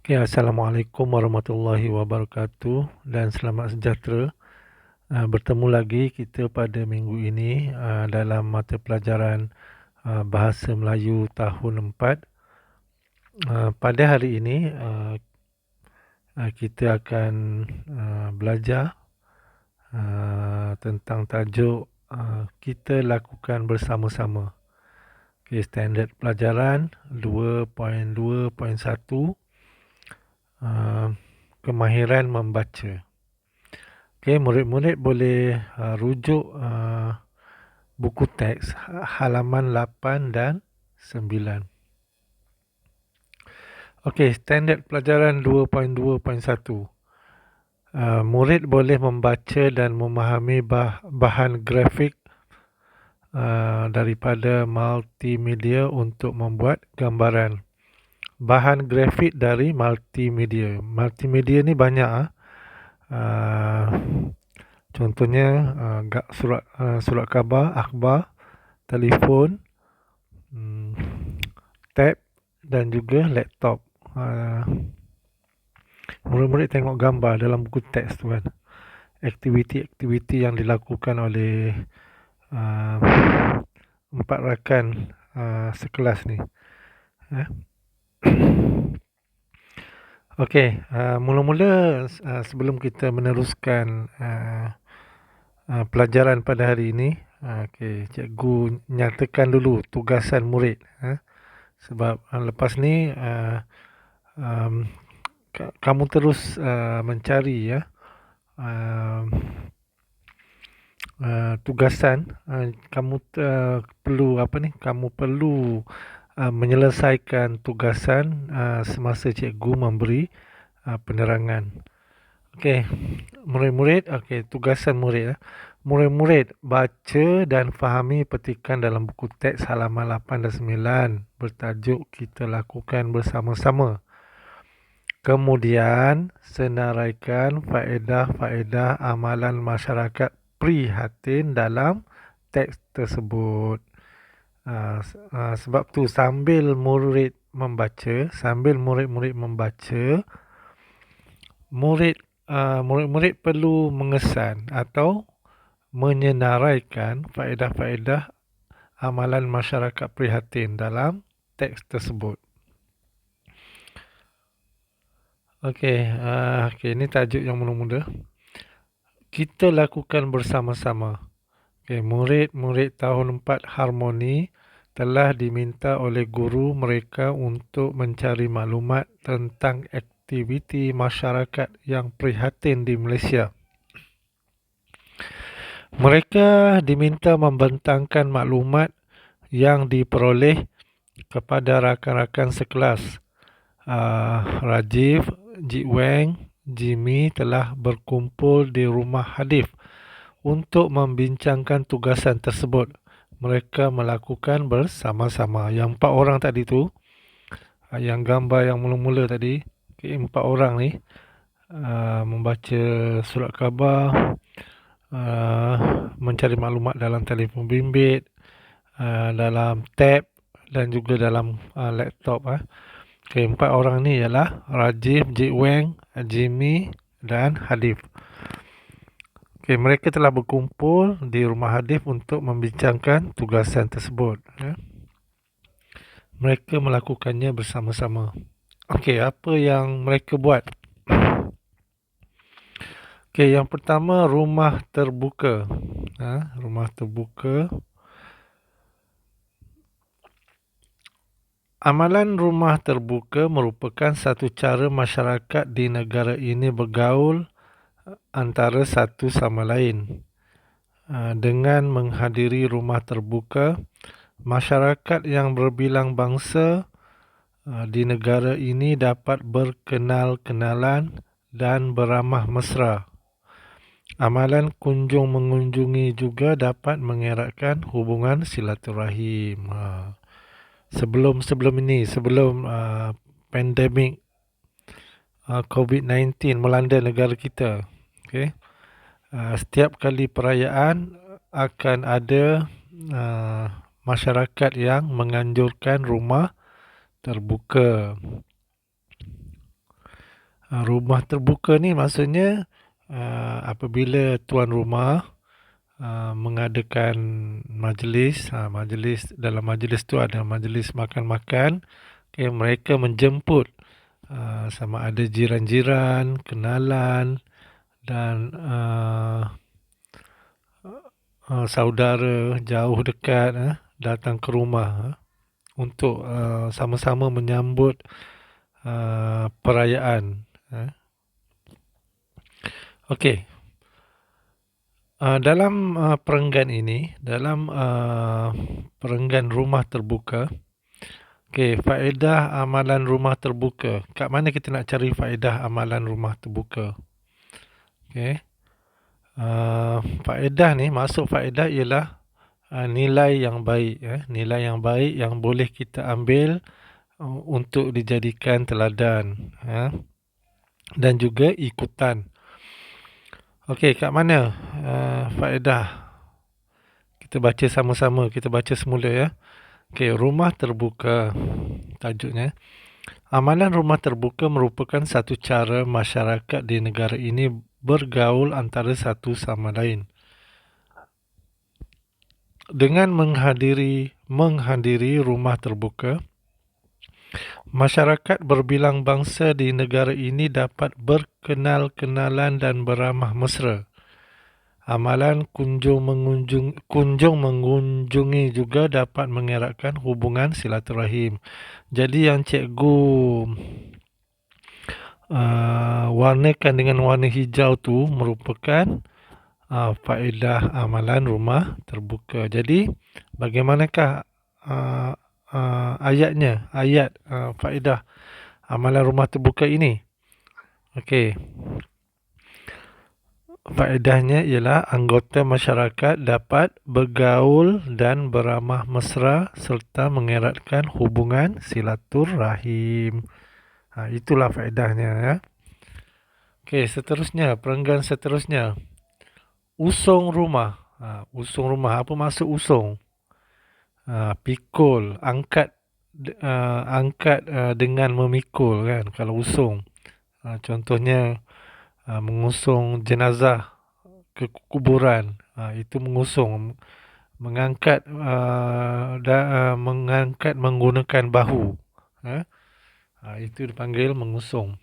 Okay, Assalamualaikum warahmatullahi wabarakatuh dan selamat sejahtera. Bertemu lagi kita pada minggu ini dalam mata pelajaran Bahasa Melayu tahun 4. Pada hari ini kita akan belajar tentang tajuk kita lakukan bersama-sama. Okay, standard pelajaran 2.2.1 kemahiran membaca. Okay, murid-murid boleh rujuk buku teks halaman 8 dan 9. Okey, standard pelajaran 2.2.1. Murid boleh membaca dan memahami bahan grafik daripada multimedia untuk membuat gambaran. Bahan grafik dari multimedia. Multimedia ni banyak. Contohnya surat khabar, akhbar, telefon, tab dan juga laptop. Murid-murid tengok gambar dalam buku teks tu kan, aktiviti-aktiviti yang dilakukan oleh empat rakan sekelas ni. Okey, mula-mula sebelum kita meneruskan pelajaran pada hari ini, cikgu nyatakan dulu tugasan murid. Sebab lepas ni kamu terus mencari tugasan. Kamu perlu menyelesaikan tugasan semasa cikgu memberi penerangan. Okey, murid-murid, tugasan murid. Murid-murid baca dan fahami petikan dalam buku teks halaman 8 dan 9 bertajuk kita lakukan bersama-sama. Kemudian senaraikan faedah-faedah amalan masyarakat prihatin dalam teks tersebut. Sebab tu sambil murid-murid membaca, murid-murid perlu mengesan atau menyenaraikan faedah-faedah amalan masyarakat prihatin dalam teks tersebut. Okey, ini tajuk yang mula-mula. Kita lakukan bersama-sama. Murid-murid tahun 4 Harmoni telah diminta oleh guru mereka untuk mencari maklumat tentang aktiviti masyarakat yang prihatin di Malaysia. Mereka diminta membentangkan maklumat yang diperoleh kepada rakan-rakan sekelas. Rajiv, Jik Weng, Jimmy telah berkumpul di rumah Hadif untuk membincangkan tugasan tersebut. Mereka melakukan bersama-sama. Yang 4 orang tadi tu, yang gambar yang mula-mula tadi, 4 orang ni membaca surat khabar, mencari maklumat dalam telefon bimbit, dalam tab dan juga dalam laptop. 4 orang ni ialah Rajiv, Jik Weng, Jimmy dan Hadif. Mereka telah berkumpul di rumah Hadif untuk membincangkan tugasan tersebut. Mereka melakukannya bersama-sama. Apa yang mereka buat? Yang pertama, rumah terbuka. Rumah terbuka. Amalan rumah terbuka merupakan satu cara masyarakat di negara ini bergaul antara satu sama lain. Dengan menghadiri rumah terbuka, masyarakat yang berbilang bangsa di negara ini dapat berkenal-kenalan dan beramah mesra. Amalan kunjung mengunjungi juga dapat mengeratkan hubungan silaturahim. Sebelum pandemik COVID-19 melanda negara kita, setiap kali perayaan akan ada masyarakat yang menganjurkan rumah terbuka. Rumah terbuka ni maksudnya apabila tuan rumah mengadakan majlis, dalam majlis tu ada majlis makan-makan, okay, mereka menjemput sama ada jiran-jiran, kenalan dan saudara jauh dekat datang ke rumah untuk sama-sama menyambut perayaan. Okey. Dalam perenggan ini, dalam perenggan rumah terbuka, faedah amalan rumah terbuka. Kat mana kita nak cari faedah amalan rumah terbuka? Okey. Faedah ni, maksud faedah ialah nilai yang baik, nilai yang baik yang boleh kita ambil untuk dijadikan teladan, dan juga ikutan. Okey, kat mana faedah? Kita baca sama-sama, kita baca semula ya. Okey, rumah terbuka tajuknya. Amalan rumah terbuka merupakan satu cara masyarakat di negara ini bergaul antara satu sama lain. Dengan menghadiri rumah terbuka, masyarakat berbilang bangsa di negara ini dapat berkenal-kenalan dan beramah mesra. Amalan kunjung mengunjungi juga dapat mengeratkan hubungan silaturahim. Jadi yang cikgu warnakan dengan warna hijau tu merupakan faedah amalan rumah terbuka. Jadi bagaimanakah ayat faedah amalan rumah terbuka ini? Okey. Faedahnya ialah anggota masyarakat dapat bergaul dan beramah mesra serta mengeratkan hubungan silaturahim. Itulah faedahnya ya. Okey, seterusnya, perenggan seterusnya. Usung rumah. Usung rumah, apa maksud usung? Pikul, angkat dengan memikul kan, kalau usung. Contohnya mengusung jenazah ke kuburan, itu mengusung, mengangkat mengangkat menggunakan bahu, itu dipanggil mengusung.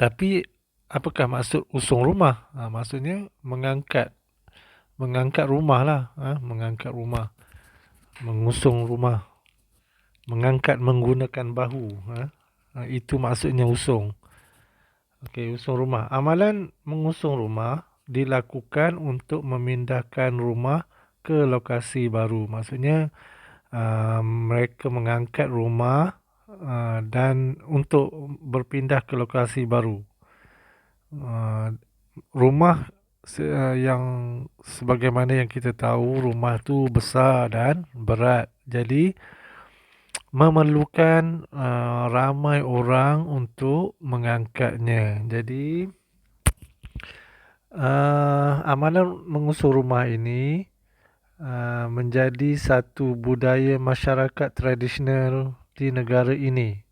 Tapi apakah maksud usung rumah? Maksudnya mengangkat rumah lah, mengangkat rumah, mengusung rumah, mengangkat menggunakan bahu, itu maksudnya usung. Okey, usung rumah. Amalan mengusung rumah dilakukan untuk memindahkan rumah ke lokasi baru. Maksudnya mereka mengangkat rumah dan untuk berpindah ke lokasi baru. Rumah yang sebagaimana yang kita tahu, rumah tu besar dan berat. Jadi memerlukan ramai orang untuk mengangkatnya. Jadi amalan mengusung rumah ini menjadi satu budaya masyarakat tradisional di negara ini.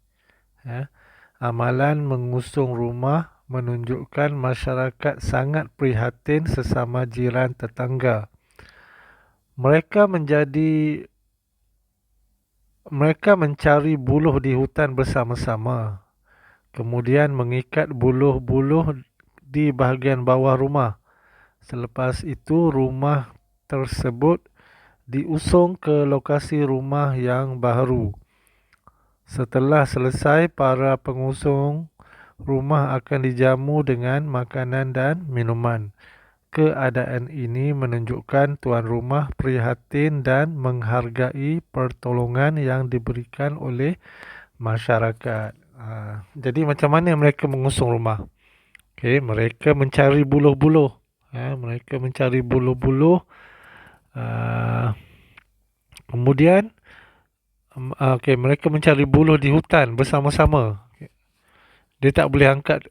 Amalan mengusung rumah menunjukkan masyarakat sangat prihatin sesama jiran tetangga. Mereka mencari buluh di hutan bersama-sama, kemudian mengikat buluh-buluh di bahagian bawah rumah. Selepas itu, rumah tersebut diusung ke lokasi rumah yang baru. Setelah selesai, para pengusung rumah akan dijamu dengan makanan dan minuman. Keadaan ini menunjukkan tuan rumah prihatin dan menghargai pertolongan yang diberikan oleh masyarakat. Jadi macam mana mereka mengusung rumah? Okey, mereka mencari buluh-buluh. Mereka mencari buluh-buluh. Kemudian mereka mencari buluh di hutan bersama-sama. Dia tak boleh angkat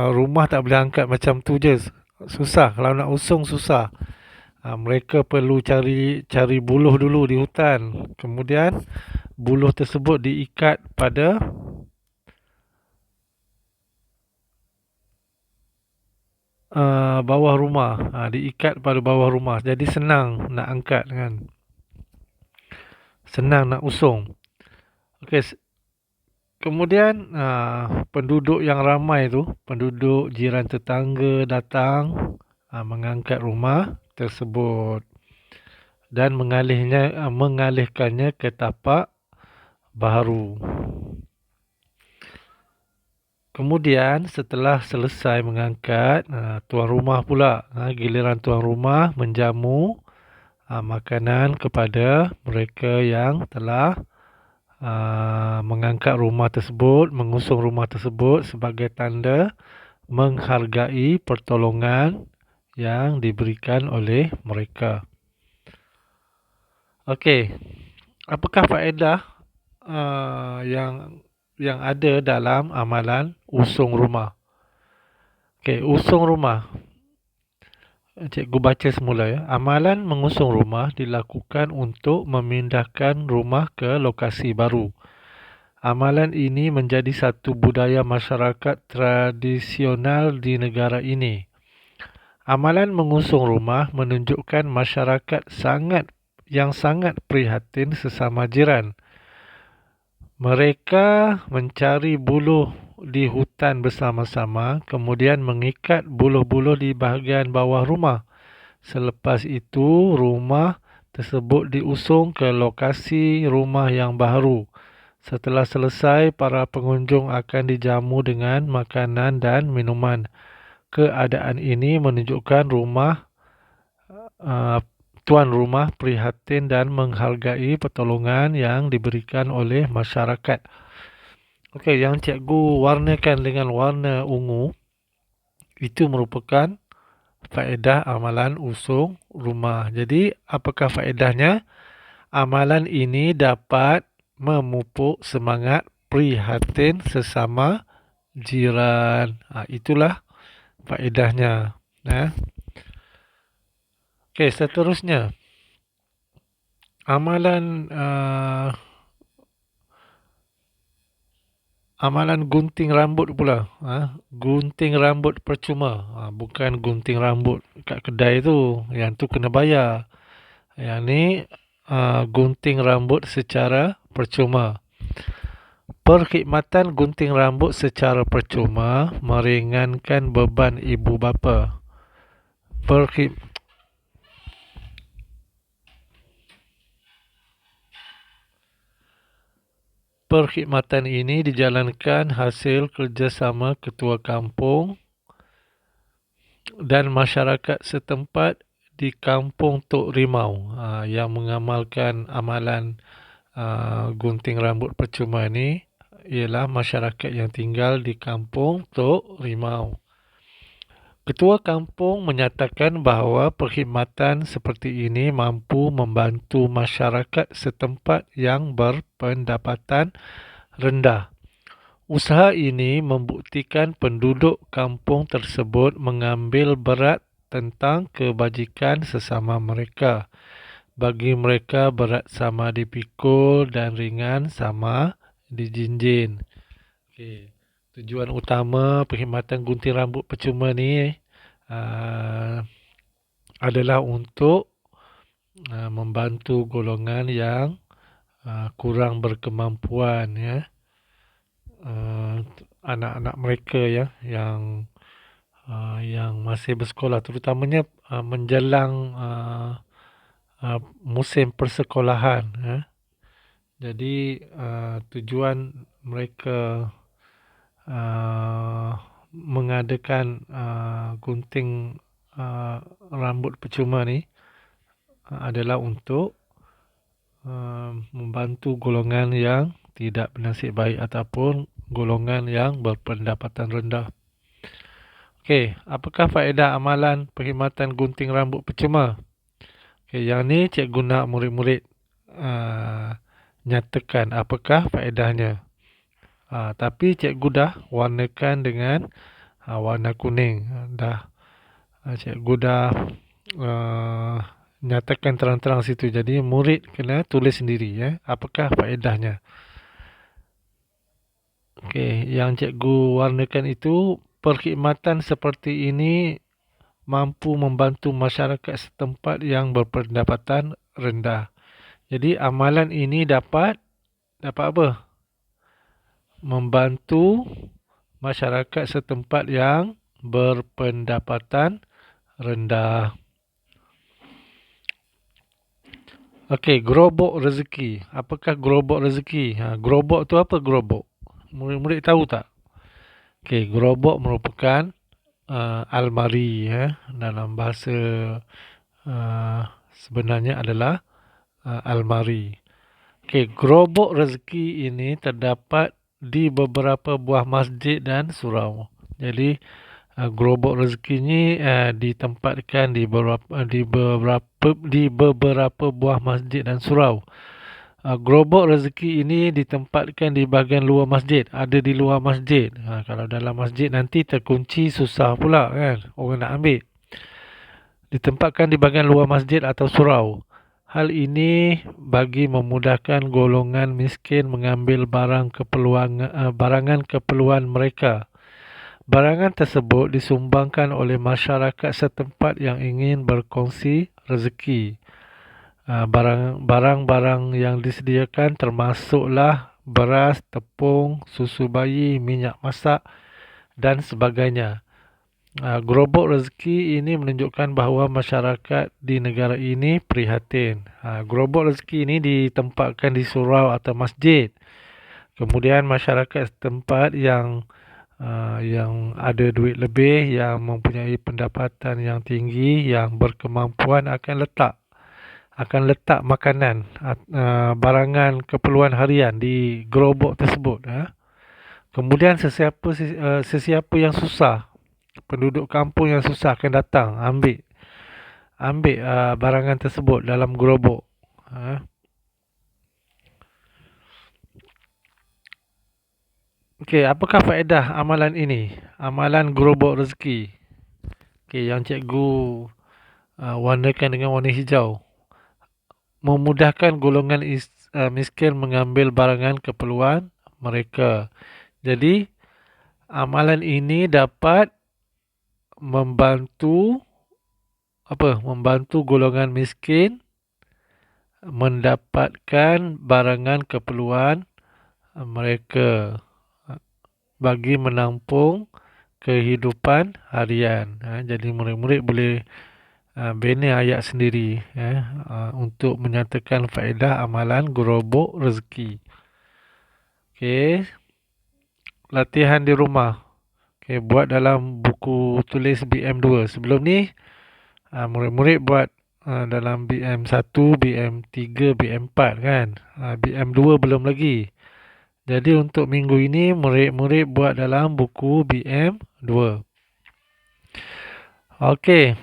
rumah, tak boleh angkat macam tu je. Susah, kalau nak usung susah. Mereka perlu cari buluh dulu di hutan. Kemudian buluh tersebut diikat pada bawah rumah, diikat pada bawah rumah. Jadi senang nak angkat kan. Senang nak usung. Okey, kemudian penduduk yang ramai tu, penduduk jiran tetangga datang mengangkat rumah tersebut dan mengalihkannya ke tapak baharu. Kemudian setelah selesai mengangkat, tuan rumah pula, giliran tuan rumah menjamu makanan kepada mereka yang telah mengangkat rumah tersebut, mengusung rumah tersebut sebagai tanda menghargai pertolongan yang diberikan oleh mereka. Okey, apakah faedah yang ada dalam amalan usung rumah? Okey, usung rumah. Cikgu baca semula ya. Amalan mengusung rumah dilakukan untuk memindahkan rumah ke lokasi baru. Amalan ini menjadi satu budaya masyarakat tradisional di negara ini. Amalan mengusung rumah menunjukkan masyarakat yang sangat prihatin sesama jiran. Mereka mencari buluh di hutan bersama-sama, kemudian mengikat buluh-buluh di bahagian bawah rumah. Selepas itu, rumah tersebut diusung ke lokasi rumah yang baru. Setelah selesai, para pengunjung akan dijamu dengan makanan dan minuman. Keadaan ini menunjukkan tuan rumah prihatin dan menghargai pertolongan yang diberikan oleh masyarakat. Okey, yang cikgu warnakan dengan warna ungu itu merupakan faedah amalan usung rumah. Jadi, apakah faedahnya? Amalan ini dapat memupuk semangat prihatin sesama jiran. Itulah faedahnya. Okey, seterusnya. Amalan gunting rambut pula. Gunting rambut percuma. Bukan gunting rambut kat kedai tu. Yang tu kena bayar. Yang ni gunting rambut secara percuma. Perkhidmatan gunting rambut secara percuma meringankan beban ibu bapa. Perkhidmatan ini dijalankan hasil kerjasama ketua kampung dan masyarakat setempat di Kampung Tok Rimau yang mengamalkan amalan gunting rambut percuma ni ialah masyarakat yang tinggal di Kampung Tok Rimau. Ketua kampung menyatakan bahawa perkhidmatan seperti ini mampu membantu masyarakat setempat yang berpendapatan rendah. Usaha ini membuktikan penduduk kampung tersebut mengambil berat tentang kebajikan sesama mereka. Bagi mereka, berat sama dipikul dan ringan sama dijinjin. Okey. Tujuan utama perkhidmatan gunting rambut percuma ni adalah untuk membantu golongan yang kurang berkemampuan, ya. Anak-anak mereka ya yang masih bersekolah, terutamanya menjelang musim persekolahan, ya. Jadi tujuan mereka mengadakan gunting rambut percuma ni adalah untuk membantu golongan yang tidak bernasib baik ataupun golongan yang berpendapatan rendah. Okey, apakah faedah amalan perkhidmatan gunting rambut percuma? Okey, yang ni cikgu nak murid-murid nyatakan apakah faedahnya. Tapi cikgu dah warnakan dengan warna kuning. Cikgu dah nyatakan terang-terang situ. Jadi murid kena tulis sendiri, ya, apakah faedahnya. Okey, yang cikgu warnakan itu, perkhidmatan seperti ini mampu membantu masyarakat setempat yang berpendapatan rendah. Jadi amalan ini dapat apa? Membantu masyarakat setempat yang berpendapatan rendah. Okey, gerobok rezeki. Apakah gerobok rezeki? Gerobok tu apa gerobok? Murid-murid tahu tak? Okey, gerobok merupakan almari, dalam bahasa sebenarnya adalah almari. Okey, gerobok rezeki ini terdapat di beberapa buah masjid dan surau. Jadi gerobok rezeki ini ditempatkan di beberapa buah masjid dan surau. Gerobok rezeki ini ditempatkan di bahagian luar masjid, ada di luar masjid. Kalau dalam masjid nanti terkunci, susah pula kan orang nak ambil. Ditempatkan di bahagian luar masjid atau surau. Hal ini bagi memudahkan golongan miskin mengambil barangan keperluan mereka. Barangan tersebut disumbangkan oleh masyarakat setempat yang ingin berkongsi rezeki. Barang-barang yang disediakan termasuklah beras, tepung, susu bayi, minyak masak dan sebagainya. Gerobok rezeki ini menunjukkan bahawa masyarakat di negara ini prihatin. Gerobok rezeki ini ditempatkan di surau atau masjid. Kemudian masyarakat setempat yang ada duit lebih, yang mempunyai pendapatan yang tinggi, yang berkemampuan akan letak makanan, barangan keperluan harian di gerobok tersebut. Kemudian sesiapa yang susah, penduduk kampung yang susah akan datang ambil barangan tersebut dalam gerobok. Okey, apakah faedah amalan ini? Amalan gerobok rezeki. Okey, yang cikgu warnakan dengan warna hijau. Memudahkan golongan miskin mengambil barangan keperluan mereka. Jadi, amalan ini dapat membantu golongan miskin mendapatkan barangan keperluan mereka bagi menampung kehidupan harian. Jadi murid-murid boleh bina ayat sendiri untuk menyatakan faedah amalan gerobok rezeki. Okey. Latihan di rumah. Okey, buat dalam buku tulis BM2. Sebelum ni murid-murid buat dalam BM1, BM3, BM4 kan. BM2 belum lagi. Jadi untuk minggu ini murid-murid buat dalam buku BM2. Okey.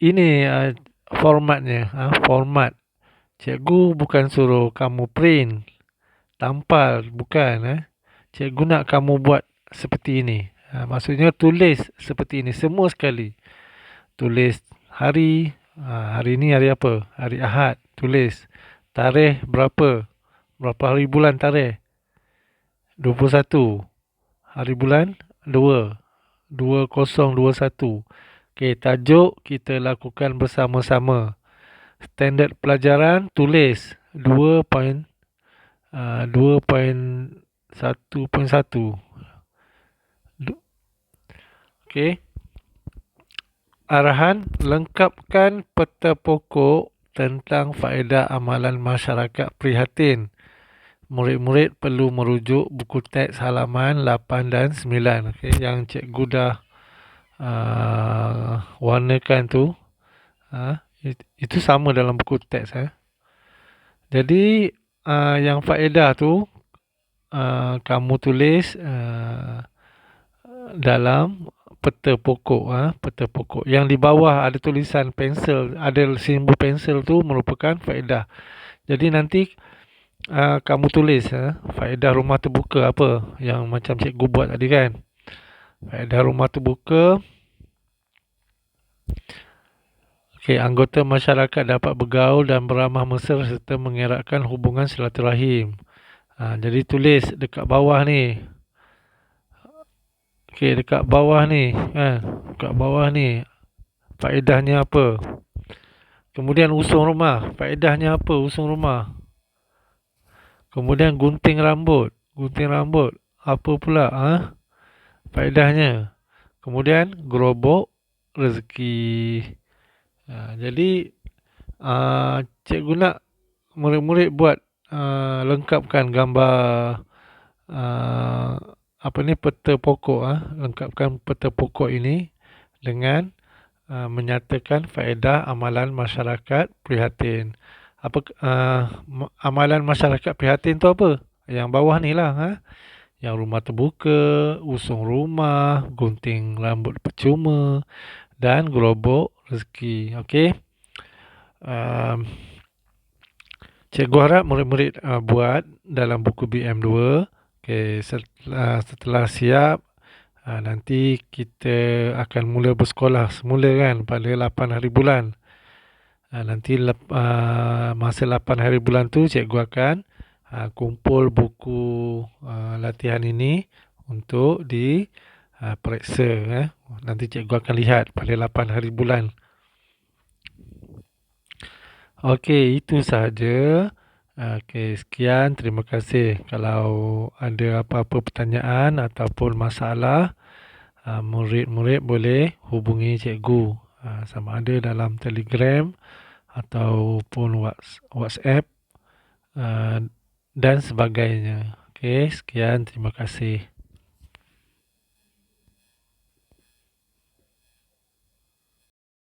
Ini formatnya. Format. Cikgu bukan suruh kamu print, tampal, bukan. Cikgu nak kamu buat seperti ini. Maksudnya tulis seperti ini semua sekali. Tulis hari, hari ni hari apa? Hari Ahad. Tulis tarikh berapa hari bulan tarikh 21, hari bulan 2, 2021. Okey, tajuk kita lakukan bersama-sama. Standard pelajaran tulis 2.1.1. Okey. Arahan, lengkapkan peta pokok tentang faedah amalan masyarakat prihatin. Murid-murid perlu merujuk buku teks halaman 8 dan 9. Okay, yang cikgu dah warnakan tu. Itu sama dalam buku teks. Jadi yang faedah tu kamu tulis dalam peta pokok. Peta pokok. Yang di bawah ada tulisan pensel, ada simbol pensel tu merupakan faedah. Jadi nanti kamu tulis faedah rumah terbuka apa yang macam cikgu buat tadi kan. Faedah rumah terbuka. Okey, anggota masyarakat dapat bergaul dan beramah mesra serta mengeratkan hubungan silaturahim. Jadi tulis dekat bawah ni. Okey, dekat bawah ni kat bawah ni, faedahnya apa? Kemudian usung rumah, faedahnya apa usung rumah? Kemudian gunting rambut, apa pula faedahnya? Kemudian gerobok rezeki. Jadi cikgu nak murid-murid buat lengkapkan gambar uh, apa ni peta pokok lengkapkan peta pokok ini dengan menyatakan faedah amalan masyarakat prihatin. Apa amalan masyarakat prihatin tu apa? Yang bawah ni lah. Yang rumah terbuka, usung rumah, gunting rambut percuma dan gerobok rezeki. Okey. Cikgu harap murid-murid buat dalam buku BM2. Okey, setelah siap, nanti kita akan mula bersekolah semula kan pada 8 hari bulan. Nanti masa 8 hari bulan tu cikgu akan kumpul buku latihan ini untuk diperiksa. Nanti cikgu akan lihat pada 8 hari bulan. Okey, itu sahaja. Okey, sekian. Terima kasih. Kalau ada apa-apa pertanyaan ataupun masalah, murid-murid boleh hubungi cikgu. Sama ada dalam Telegram ataupun WhatsApp dan sebagainya. Okey, sekian. Terima kasih.